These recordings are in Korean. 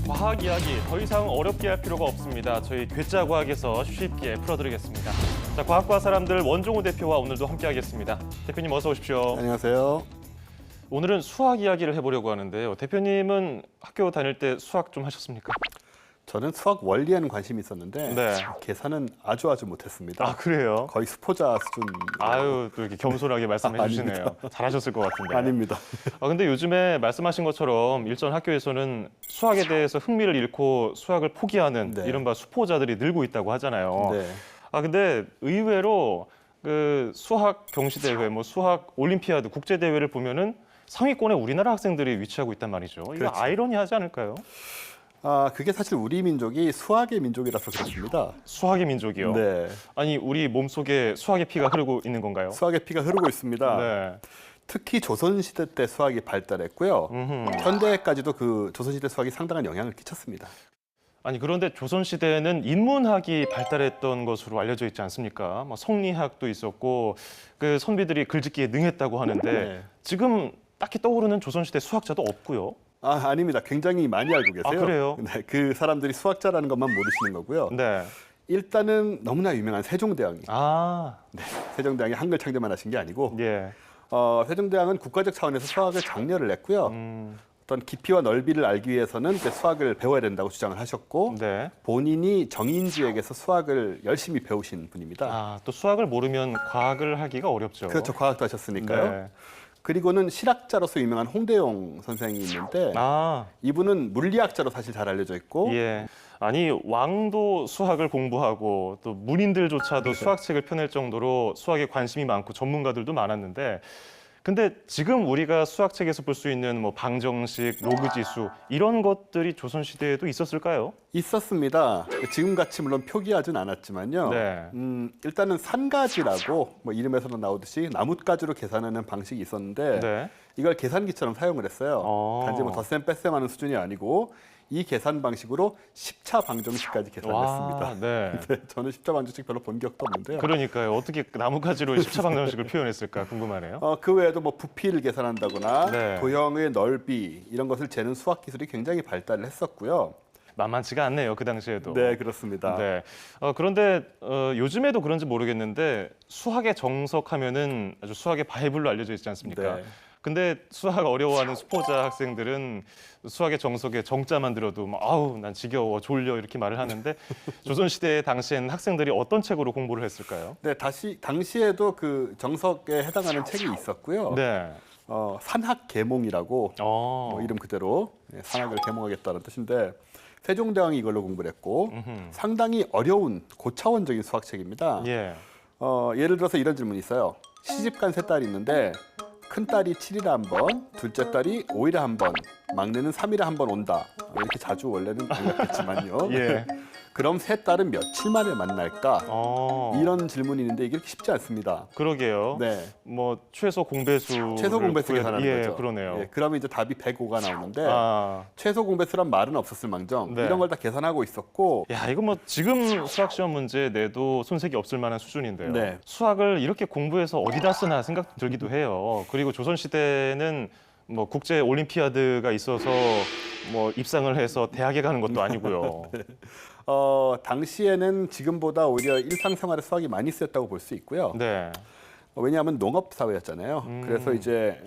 과학 이야기 더 이상 어렵게 할 필요가 없습니다. 저희 괴짜 과학에서 쉽게 풀어드리겠습니다. 자, 과학과 사람들 원종우 대표와 오늘도 함께하겠습니다. 대표님 어서 오십시오. 안녕하세요. 오늘은 수학 이야기를 해보려고 하는데요. 대표님은 학교 다닐 때 수학 좀 하셨습니까? 저는 수학 원리에는 관심이 있었는데 네. 계산은 아주 못했습니다. 아, 그래요? 거의 수포자 수준. 아유, 또 이렇게 겸손하게 말씀해 아닙니다. 주시네요. 잘하셨을 것 같은데. 아닙니다. 근데 요즘에 말씀하신 것처럼 일전 학교에서는 수학에 대해서 흥미를 잃고 수학을 포기하는 네. 이른바 수포자들이 늘고 있다고 하잖아요. 네. 근데 의외로 그 수학 경시대회, 뭐 수학 올림피아드 국제대회를 보면은 상위권에 우리나라 학생들이 위치하고 있단 말이죠. 이거 그렇죠. 아이러니하지 않을까요? 그게 사실 우리 민족이 수학의 민족이라서 그렇습니다. 수학의 민족이요. 네. 아니, 우리 몸속에 수학의 피가 흐르고 있는 건가요? 수학의 피가 흐르고 있습니다. 네. 특히 조선시대 때 수학이 발달했고요. 현대까지도 그 조선시대 수학이 상당한 영향을 끼쳤습니다. 아니, 그런데 조선시대에는 인문학이 발달했던 것으로 알려져 있지 않습니까? 뭐 성리학도 있었고 그 선비들이 글짓기에 능했다고 하는데 네. 지금 딱히 떠오르는 조선시대 수학자도 없고요. 아닙니다. 굉장히 많이 알고 계세요. 그래요? 네, 그 사람들이 수학자라는 것만 모르시는 거고요. 네. 일단은 너무나 유명한 세종대왕이 아, 세종대왕이 한글 창제만 하신 게 아니고 예. 세종대왕은 국가적 차원에서 수학을 장려를 했고요. 어떤 깊이와 넓이를 알기 위해서는 이제 수학을 배워야 된다고 주장을 하셨고 네. 본인이 정인지에게서 수학을 열심히 배우신 분입니다. 또 수학을 모르면 과학을 하기가 어렵죠. 그렇죠. 과학도 하셨으니까요. 네. 그리고는 실학자로서 유명한 홍대용 선생이 있는데 이분은 물리학자로 사실 잘 알려져 있고 예. 아니, 왕도 수학을 공부하고 또 문인들조차도 수학책을 펴낼 정도로 수학에 관심이 많고 전문가들도 많았는데 근데 지금 우리가 수학책에서 볼 수 있는 뭐 방정식, 로그지수 이런 것들이 조선시대에도 있었을까요? 있었습니다. 지금같이 물론 표기하진 않았지만요. 네. 일단은 산가지라고 뭐 이름에서도 나오듯이 나뭇가지로 계산하는 방식이 있었는데 네. 이걸 계산기처럼 사용을 했어요. 단지 뭐 덧셈 뺄셈 하는 수준이 아니고 이 계산 방식으로 10차 방정식까지 계산을 했습니다. 네. 네, 저는 10차 방정식 별로 본 적도 없는데요. 그러니까요. 어떻게 나뭇가지로 10차 방정식을 표현했을까 궁금하네요. 그 외에도 뭐 부피를 계산한다거나 네. 도형의 넓이 이런 것을 재는 수학 기술이 굉장히 발달을 했었고요. 만만치가 않네요. 그 당시에도. 네, 그렇습니다. 네. 그런데 요즘에도 그런지 모르겠는데 수학의 정석하면은 아주 수학의 바이블로 알려져 있지 않습니까? 네. 근데 수학 어려워하는 수포자 학생들은 수학의 정석에 정자만 들어도 막, 아우 난 지겨워 졸려 이렇게 말을 하는데 조선시대 당시에는 학생들이 어떤 책으로 공부를 했을까요? 네, 당시에도 그 정석에 해당하는 책이 있었고요. 네. 산학계몽이라고 뭐 이름 그대로 산학을 계몽하겠다는 뜻인데 세종대왕이 이걸로 공부를 했고 상당히 어려운 고차원적인 수학책입니다. 예. 예를 들어서 이런 질문이 있어요. 시집간 세 딸이 있는데 큰 딸이 7일에 한 번, 둘째 딸이 5일에 한 번, 막내는 3일에 한 번 온다. 이렇게 자주 원래는 몰랐겠지만요. 예. 그럼 세 딸은 며칠 만에 만날까? 어. 이런 질문이 있는데 이게 그렇게 쉽지 않습니다. 그러게요. 네. 뭐 최소 공배수 계산하는 예, 거죠. 그러네요. 예, 그러면 이제 답이 105가 나오는데 최소 공배수란 말은 없었을 망정 네. 이런 걸 다 계산하고 있었고 야, 이거 뭐 지금 수학 시험 문제 내도 손색이 없을 만한 수준인데요. 네. 수학을 이렇게 공부해서 어디다 쓰나 생각 들기도 해요. 그리고 조선 시대는 뭐 국제 올림피아드가 있어서 뭐 입상을 해서 대학에 가는 것도 아니고요. 당시에는 지금보다 오히려 일상생활에 수학이 많이 쓰였다고 볼 수 있고요. 네. 왜냐하면 농업 사회였잖아요. 그래서 이제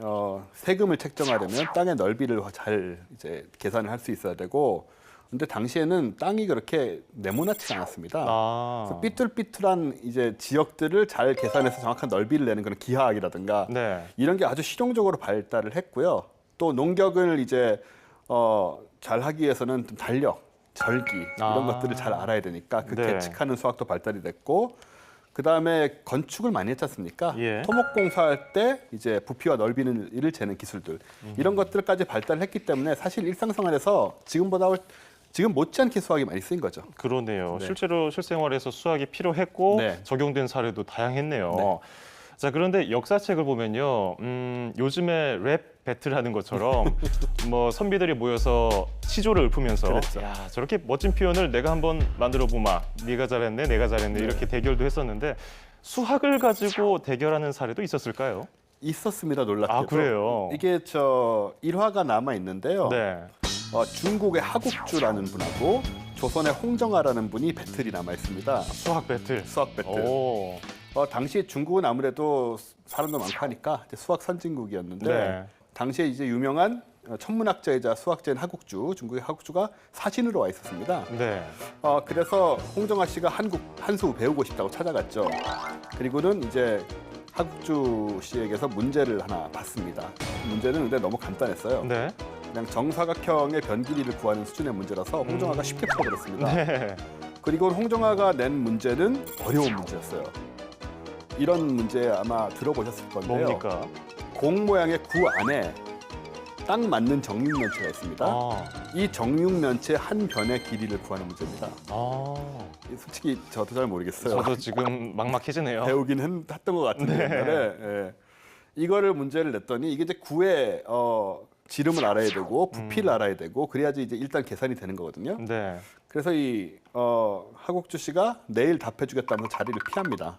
세금을 책정하려면 땅의 넓이를 잘 이제 계산을 할 수 있어야 되고, 근데 당시에는 땅이 그렇게 네모나지 않았습니다. 그래서 삐뚤삐뚤한 이제 지역들을 잘 계산해서 정확한 넓이를 내는 그런 기하학이라든가 네. 이런 게 아주 실용적으로 발달을 했고요. 또 농격을 이제 잘 하기 위해서는 좀 달력, 절기 이런 것들을 잘 알아야 되니까 그 네. 계측하는 수학도 발달이 됐고. 그 다음에 건축을 많이 했지 않습니까? 예. 토목공사할 때 이제 부피와 넓이를 재는 기술들 이런 것들까지 발달했기 때문에 사실 일상생활에서 지금 못지않게 수학이 많이 쓰인 거죠. 그러네요. 네. 실제로 실생활에서 수학이 필요했고 네. 적용된 사례도 다양했네요. 네. 자, 그런데 역사책을 보면요, 요즘에 랩 배틀하는 것처럼 뭐 선비들이 모여서 시조를 읊으면서 그랬죠. 야, 저렇게 멋진 표현을 내가 한번 만들어 보마. 네가 잘했네, 내가 잘했네 이렇게 대결도 했었는데 수학을 가지고 대결하는 사례도 있었을까요? 있었습니다. 놀랍게도. 그래요? 이게 일화가 남아 있는데요. 네. 중국의 하국주라는 분하고 조선의 홍정아라는 분이 배틀이 남아 있습니다. 수학 배틀. 수학 배틀. 오. 당시 중국은 아무래도 사람도 많고 하니까 이제 수학 선진국이었는데 네. 당시에 이제 유명한 천문학자이자 수학자인 하국주, 중국의 하국주가 사신으로 와 있었습니다. 네. 그래서 홍정아 씨가 한수 배우고 싶다고 찾아갔죠. 그리고는 이제 하국주 씨에게서 문제를 하나 받습니다. 문제는 근데 너무 간단했어요. 네. 그냥 정사각형의 변 길이를 구하는 수준의 문제라서 홍정아가 쉽게 풀어버렸습니다. 네. 그리고 홍정아가 낸 문제는 어려운 문제였어요. 이런 문제 아마 들어보셨을 건데요. 뭡니까? 공 모양의 구 안에 딱 맞는 정육면체가 있습니다. 아. 이 정육면체 한 변의 길이를 구하는 문제입니다. 아. 솔직히 저도 잘 모르겠어요. 저도 지금 막막해지네요. 배우긴 했던 것 같은데 네. 옛날에 예. 이거를 문제를 냈더니 이게 이제 구의 지름을 알아야 되고 부피를 알아야 되고 그래야지 이제 일단 계산이 되는 거거든요. 네. 그래서 이 하국주 씨가 내일 답해주겠다면서 자리를 피합니다.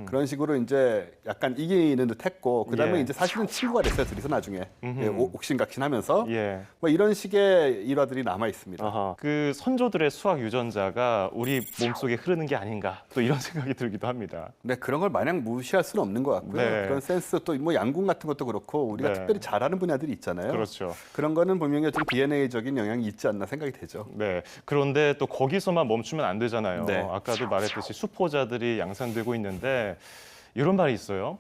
그런 식으로 이제 약간 이기는 듯했고 그다음에 예. 이제 사실은 친구가 됐어요 둘이서 나중에 예, 옥신각신하면서 예. 뭐 이런 식의 일화들이 남아 있습니다. 아하. 그 선조들의 수학 유전자가 우리 몸속에 흐르는 게 아닌가 또 이런 생각이 들기도 합니다. 근데 그런 걸 마냥 무시할 수는 없는 것 같고요. 네. 그런 센스 또 뭐 양궁 같은 것도 그렇고 우리가 네. 특별히 잘하는 분야들이 있잖아요. 그렇죠. 그런 거는 분명히 좀 DNA적인 영향이 있지 않나 생각이 되죠. 네. 그런데 또 거기서만 멈추면 안 되잖아요. 네. 아까도 말했듯이 수포자들이 양산되고 있는데 이런 말이 있어요.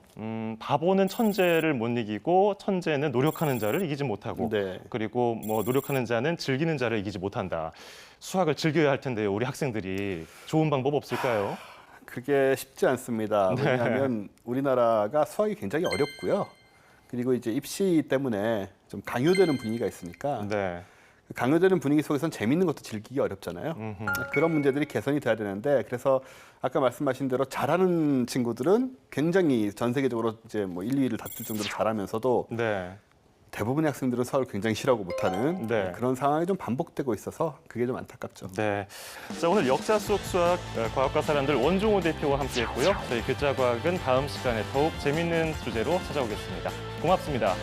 바보는 천재를 못 이기고 천재는 노력하는 자를 이기지 못하고 네. 그리고 뭐 노력하는 자는 즐기는 자를 이기지 못한다. 수학을 즐겨야 할 텐데요. 우리 학생들이 좋은 방법 없을까요? 그게 쉽지 않습니다. 네. 왜냐하면 우리나라가 수학이 굉장히 어렵고요. 그리고 이제 입시 때문에 좀 강요되는 분위기가 있으니까 네. 강요되는 분위기 속에서는 재밌는 것도 즐기기 어렵잖아요. 그런 문제들이 개선이 돼야 되는데 그래서 아까 말씀하신 대로 잘하는 친구들은 굉장히 전 세계적으로 이제 뭐 1, 2위를 다툴 정도로 잘하면서도 네. 대부분의 학생들은 수학을 굉장히 싫어하고 못하는 네. 그런 상황이 좀 반복되고 있어서 그게 좀 안타깝죠. 네. 자, 오늘 역사 속 수학 과학과 사람들 원종호 대표와 함께했고요. 저희 글자과학은 다음 시간에 더욱 재밌는 주제로 찾아오겠습니다. 고맙습니다.